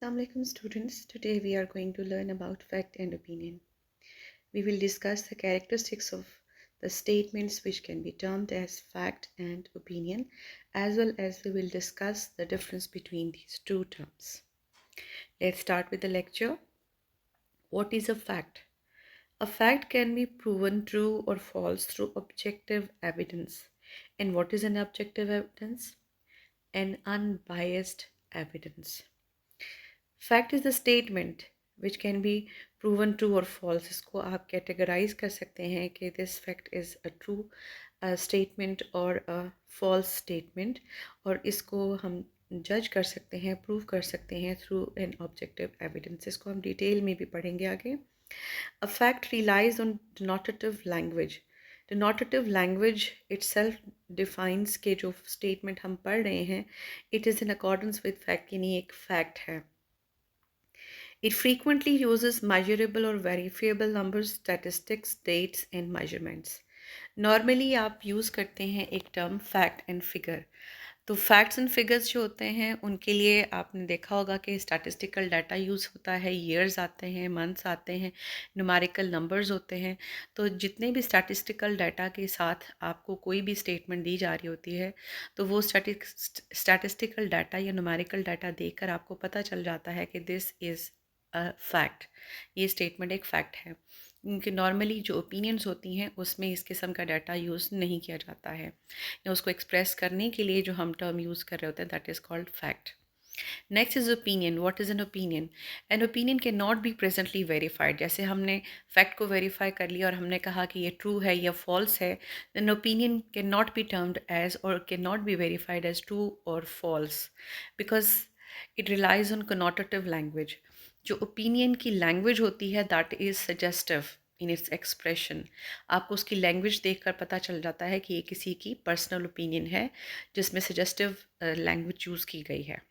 Assalamualaikum students. Today we are going to learn about fact and opinion. We will discuss the characteristics of the statements which can be termed as fact and opinion, as well as we will discuss the difference between these two terms. Let's start with the lecture. What is a fact? A fact can be proven true or false through objective evidence. And what is an objective evidence? An unbiased evidence. Fact is the statement which can be proven true और false. इसको आप categorise कर सकते हैं कि this fact is a true statement और a false statement, और इसको हम जज कर सकते हैं, प्रूव कर सकते हैं थ्रू एन ऑब्जेक्टिव एविडेंस. इसको हम डिटेल में भी पढ़ेंगे आगे. A fact relies on denotative language. Denotative language itself defines के जो स्टेटमेंट हम पढ़ रहे हैं, it is in accordance with fact, यानी एक फैक्ट है. It frequently uses measurable or verifiable numbers, statistics, dates and measurements. Normally आप यूज़ करते हैं एक टर्म फैक्ट एंड फिगर. तो फैक्ट्स एंड फिगर्स जो होते हैं उनके लिए आपने देखा होगा कि स्टैटिस्टिकल डाटा यूज़ होता है, ईयर्स आते हैं, मंथ्स आते हैं, न्यूमेरिकल नंबर्स होते हैं. तो जितने भी स्टैटिस्टिकल डाटा के साथ आपको कोई भी स्टेटमेंट दी जा रही होती है, तो वो स्टैटिस्टिकल डाटा या न्यूमेरिकल डाटा देखकर आपको पता चल जाता है कि दिस इज़ फैक्ट, ये स्टेटमेंट एक फ़ैक्ट है. क्योंकि नॉर्मली जो ओपिनियंस होती हैं उसमें इस किस्म का डाटा यूज़ नहीं किया जाता है, या उसको एक्सप्रेस करने के लिए जो हम टर्म यूज़ कर रहे होते हैं that is called fact. Next is opinion. What is an opinion? N opinion can not B presently verified. जैसे हमने फैक्ट को वेरीफाई कर लिया और हमने कहा कि ये ट्रू है या फॉल्स है, an opinion can not be termed as और can not be verified as true और false, because it relies on connotative language. जो ओपिनियन की लैंग्वेज होती है that is suggestive in its expression. आपको उसकी लैंग्वेज देखकर पता चल जाता है कि ये किसी की पर्सनल ओपिनियन है जिसमें सजेस्टिव लैंग्वेज यूज़ की गई है.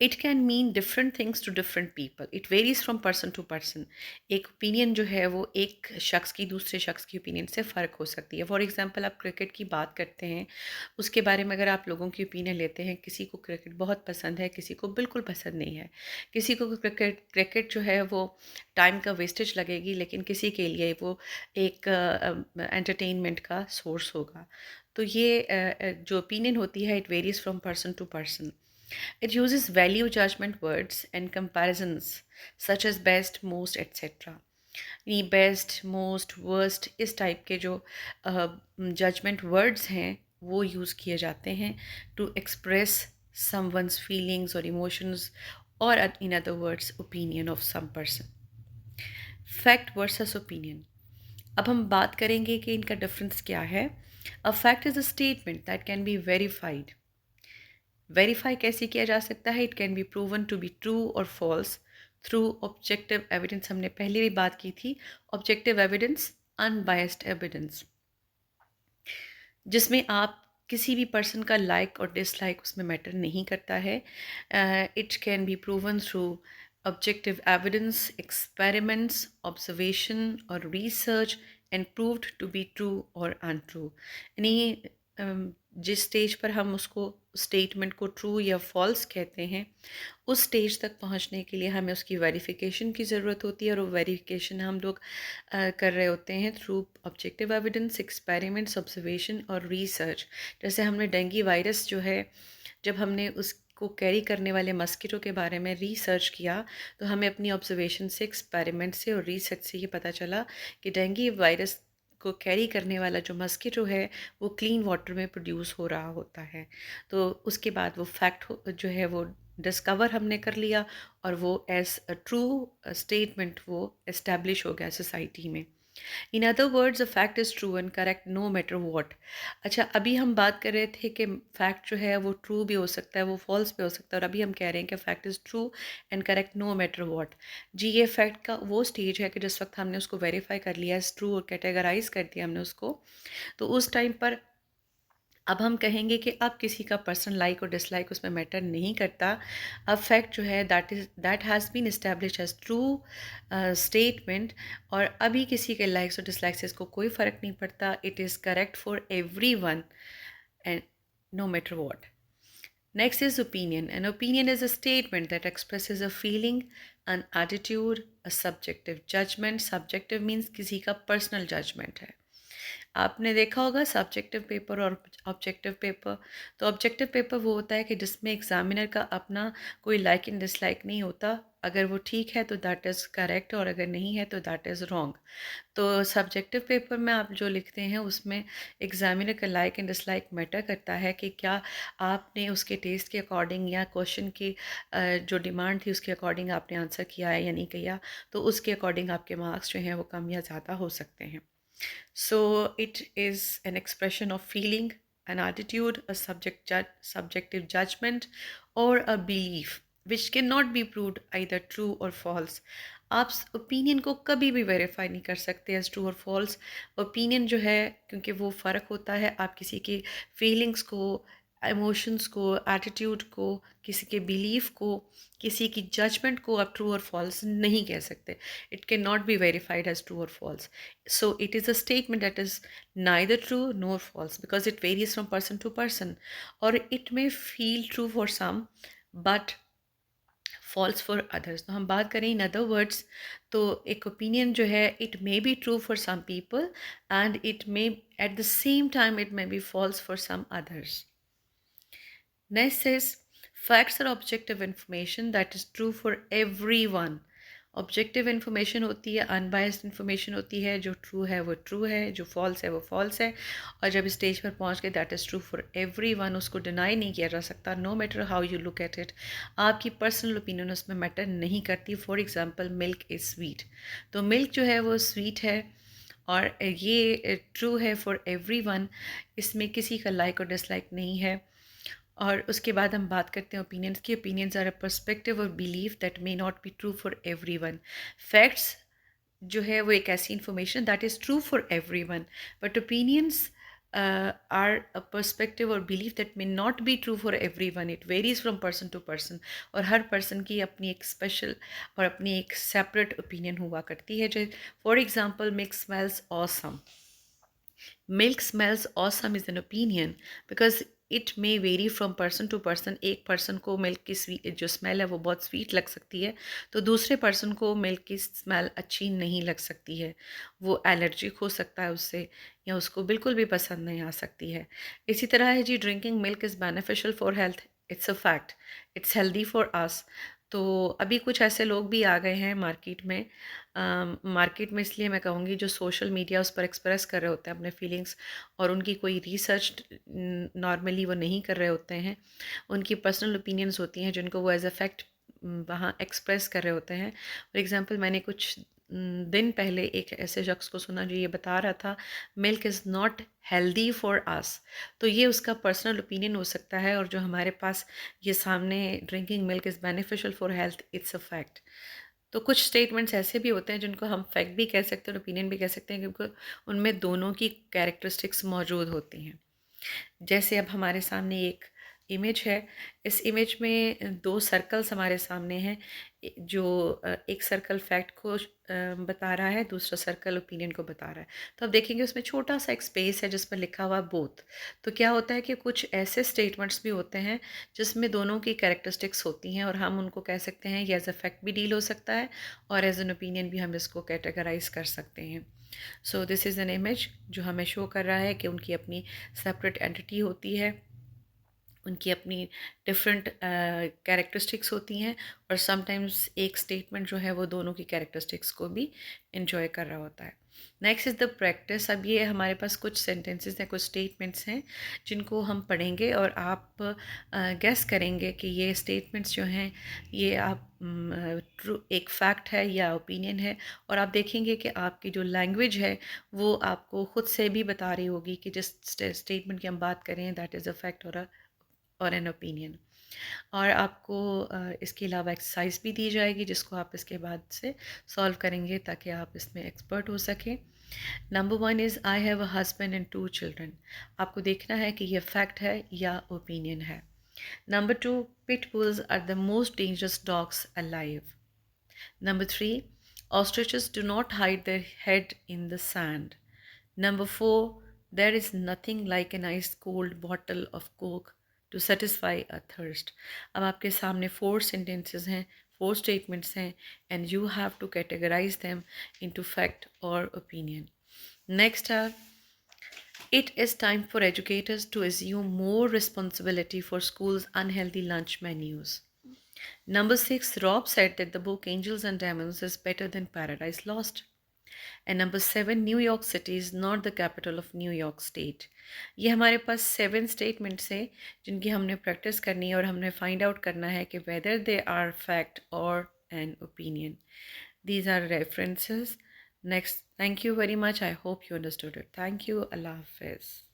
It can mean different things to different people. It varies from person to person. एक ओपिनियन जो है वो एक शख्स की दूसरे शख्स की ओपिनियन से फ़र्क हो सकती है. फॉर एग्जांपल आप क्रिकेट की बात करते हैं, उसके बारे में अगर आप लोगों की ओपिनियन लेते हैं, किसी को क्रिकेट बहुत पसंद है, किसी को बिल्कुल पसंद नहीं है. किसी को क्रिकेट जो है वो टाइम का वेस्टेज लगेगी, लेकिन किसी के लिए वो एक एंटरटेनमेंट का सोर्स होगा. तो ये जो ओपिनियन होती है it varies from person to person. It uses value judgment words and comparisons such as best, most, etc. यानी बेस्ट, मोस्ट, वर्स्ट इस टाइप के जो जजमेंट वर्ड्स हैं वो यूज़ किए जाते हैं टू एक्सप्रेस समवंस फीलिंग्स और इमोशंस, और in other words opinion of some person. Fact versus opinion. अब हम बात करेंगे कि इनका डिफरेंस क्या है. A fact is a statement that can be verified. Verify कैसे किया जा सकता है? It can be proven to be true और फॉल्स थ्रू ऑब्जेक्टिव एविडेंस. हमने पहले भी बात की थी. ऑब्जेक्टिव एविडेंस, अनबायस्ड एविडेंस, जिसमें आप किसी भी पर्सन का लाइक और डिसलाइक उसमें मैटर नहीं करता है. It can be proven through objective evidence, experiments, observation और research and proved to be true और अनट्रू. यानी जिस स्टेज पर हम उसको स्टेटमेंट को ट्रू या फॉल्स कहते हैं, उस स्टेज तक पहुंचने के लिए हमें उसकी वेरिफिकेशन की ज़रूरत होती है, और वो वेरिफिकेशन हम लोग कर रहे होते हैं through objective evidence, experiments, observation और रिसर्च. जैसे हमने डेंगू वायरस जो है, जब हमने उसको कैरी करने वाले मस्किटो के बारे में रिसर्च किया, तो हमें अपनी ऑब्जर्वेशन से, एक्सपेरिमेंट से और रिसर्च से ये पता चला कि डेंगू वायरस को कैरी करने वाला जो मस्किटो है वो क्लीन वाटर में प्रोड्यूस हो रहा होता है. तो उसके बाद वो फैक्ट जो है वो डिस्कवर हमने कर लिया, और वो एज अ ट्रू स्टेटमेंट वो इस्टेब्लिश हो गया सोसाइटी में. In other words a fact is true and correct no matter what. अच्छा, अभी हम बात कर रहे थे कि फैक्ट जो है वो ट्रू भी हो सकता है, वो फॉल्स भी हो सकता है, और अभी हम कह रहे हैं कि fact is true and correct no matter what. जी, ये फैक्ट का वो स्टेज है कि जिस वक्त हमने उसको वेरीफाई कर लिया एज ट्रू और कैटेगराइज कर दिया हमने उसको, तो उस टाइम पर अब हम कहेंगे कि अब किसी का पर्सनल लाइक और डिसलाइक उसमें मैटर नहीं करता. अब फैक्ट जो है that has been establish as true statement, और अभी किसी के लाइक्स और डिसलाइक्स से इसको कोई फ़र्क नहीं पड़ता. It is correct for everyone and no matter what. Next is opinion. An opinion is a statement that expresses a feeling, an attitude, a subjective judgment. Subjective means किसी का personal judgment है. आपने देखा होगा subjective paper और objective paper. तो objective paper वो होता है कि जिसमें एग्जामिनर का अपना कोई लाइक एंड डिसलाइक नहीं होता। अगर वो ठीक है तो दैट इज़ करेक्ट और अगर नहीं है तो दैट इज़ रॉन्ग। तो सब्जेक्टिव पेपर में आप जो लिखते हैं उसमें एग्जामिनर का लाइक एंड डिसलाइक मैटर करता है कि क्या आपने उसके टेस्ट के अकॉर्डिंग या क्वेश्चन की जो डिमांड थी उसके अकॉर्डिंग आपने आंसर किया है या नहीं किया। तो उसके अकॉर्डिंग आपके मार्क्स जो हैं वो कम या ज़्यादा हो सकते हैं। So it is an expression of feeling, an attitude, a subjective judgment, or a belief which cannot be proved either true or false. आप ओपिनियन को कभी भी वेरीफाई नहीं कर सकते एज ट्रू और फॉल्स। ओपिनियन जो है क्योंकि वो फ़र्क होता है, आप किसी की फीलिंग्स को, इमोशंस को, एटीट्यूड को, किसी के बिलीफ को, किसी की जजमेंट को आप ट्रू और फॉल्स नहीं कह सकते. It can not be verified as true और false. So it is a statement that is neither true nor false because it varies from person to person, or it may feel true for some but false for others. तो हम बात करें in other words, तो एक opinion जो है it may be true for some people and it may at the same time it may be false for some others. Next is facts are objective information that is true for everyone. Objective information होती है, unbiased information होती है, जो true है वो true है, जो false है वो फॉल्स है. और जब स्टेज पर पहुंच गए that is true for everyone, उसको डिनाई नहीं किया जा सकता, no matter how you look at it. आपकी पर्सनल ओपिनियन उसमें मैटर नहीं करती. For example milk is sweet, तो मिल्क जो है वो स्वीट है और ये ट्रू है फॉर एवरी वन, इसमें किसी का लाइक और डिसलाइक नहीं है. और उसके बाद हम बात करते हैं ओपिनियंस की. ओपिनियंस आर अ पर्सपेक्टिव और believe that may not be true for everyone. Facts जो है वो एक ऐसी information that is true for everyone, but opinions are a perspective और believe that may not be true for everyone. It varies from person to person, और हर person की अपनी एक स्पेशल और अपनी एक सेपरेट ओपिनियन हुआ करती है. जो for example milk smells awesome. Milk smells awesome is an opinion because it may vary from person to person. एक पर्सन को मिल्क की स्वीट जो स्मेल है वो बहुत स्वीट लग सकती है, तो दूसरे पर्सन को मिल्क की स्मेल अच्छी नहीं लग सकती है. वो एलर्जिक हो सकता है उससे, या उसको बिल्कुल भी पसंद नहीं आ सकती है. इसी तरह है जी, drinking milk is beneficial for health. It's a fact. It's healthy for us. तो अभी कुछ ऐसे लोग भी आ गए हैं मार्केट में. मार्केट में इसलिए मैं कहूँगी जो सोशल मीडिया उस पर एक्सप्रेस कर रहे होते हैं अपने फीलिंग्स, और उनकी कोई रिसर्च नॉर्मली वो नहीं कर रहे होते हैं. उनकी पर्सनल ओपिनियंस होती हैं जिनको वो एज अ फैक्ट वहाँ एक्सप्रेस कर रहे होते हैं. फॉर एग्ज़ाम्पल मैंने कुछ दिन पहले एक ऐसे शख्स को सुना जो ये बता रहा था milk is not healthy for us. तो ये उसका पर्सनल ओपिनियन हो सकता है, और जो हमारे पास ये सामने drinking milk is beneficial for health, it's a fact. तो कुछ स्टेटमेंट्स ऐसे भी होते हैं जिनको हम फैक्ट भी कह सकते हैं और ओपिनियन भी कह सकते हैं, क्योंकि उनमें दोनों की कैरेक्टरिस्टिक्स मौजूद होती हैं. जैसे अब हमारे सामने एक इमेज है. इस इमेज में दो सर्कल्स हमारे सामने हैं. जो एक सर्कल फैक्ट को बता रहा है, दूसरा सर्कल ओपिनियन को बता रहा है. तो अब देखेंगे उसमें छोटा सा एक स्पेस है जिस पर लिखा हुआ बोथ. तो क्या होता है कि कुछ ऐसे स्टेटमेंट्स भी होते हैं जिसमें दोनों की कैरेक्टरिस्टिक्स होती हैं, और हम उनको कह सकते हैं ये एज अ फैक्ट भी डील हो सकता है और एज एन ओपिनियन भी हम इसको कैटेगराइज कर सकते हैं. So this is an image जो हमें शो कर रहा है कि उनकी अपनी सेपरेट एंटिटी होती है, उनकी अपनी डिफरेंट कैरेक्टरिस्टिक्स होती हैं, और समटाइम्स एक स्टेटमेंट जो है वो दोनों की कैरेक्टरिस्टिक्स को भी इंजॉय कर रहा होता है. Next is the practice. अब ये हमारे पास कुछ सेंटेंसेस हैं, कुछ स्टेटमेंट्स हैं जिनको हम पढ़ेंगे और आप गेस करेंगे कि ये स्टेटमेंट्स जो हैं ये आप ट्रू एक फैक्ट है या ओपिनियन है. और आप देखेंगे कि आपकी जो लैंग्वेज है वो आपको ख़ुद से भी बता रही होगी कि जिस स्टेटमेंट की हम बात करें दैट इज़ अ फैक्ट और एन ओपिनियन. और आपको इसके अलावा एक्सरसाइज भी दी जाएगी जिसको आप इसके बाद से सॉल्व करेंगे ताकि आप इसमें एक्सपर्ट हो सकें. Number 1 is I have a husband and 2 children. आपको देखना है कि ये फैक्ट है या ओपिनियन है. Number 2, pit bulls are the most dangerous dogs alive. Number 3, ostriches do not hide their head in the sand. Number 4, there is nothing like an ice cold bottle of Coke to satisfy a thirst. अब आपके सामने 4 sentences हैं, 4 statements हैं, and you have to categorize them into fact or opinion. Next are, it is time for educators to assume more responsibility for schools' unhealthy lunch menus. Number 6, Rob said that the book Angels and Demons is better than Paradise Lost. And number 7, New York city is not the capital of New York state. ये हमारे पास 7 statements हैं जिनकी हमने practice करनी है और हमने find out करना है कि वेदर दे आर फैक्ट और an opinion. These are references. Next, thank you very much. I hope you understood it. Thank you. Allah Hafiz.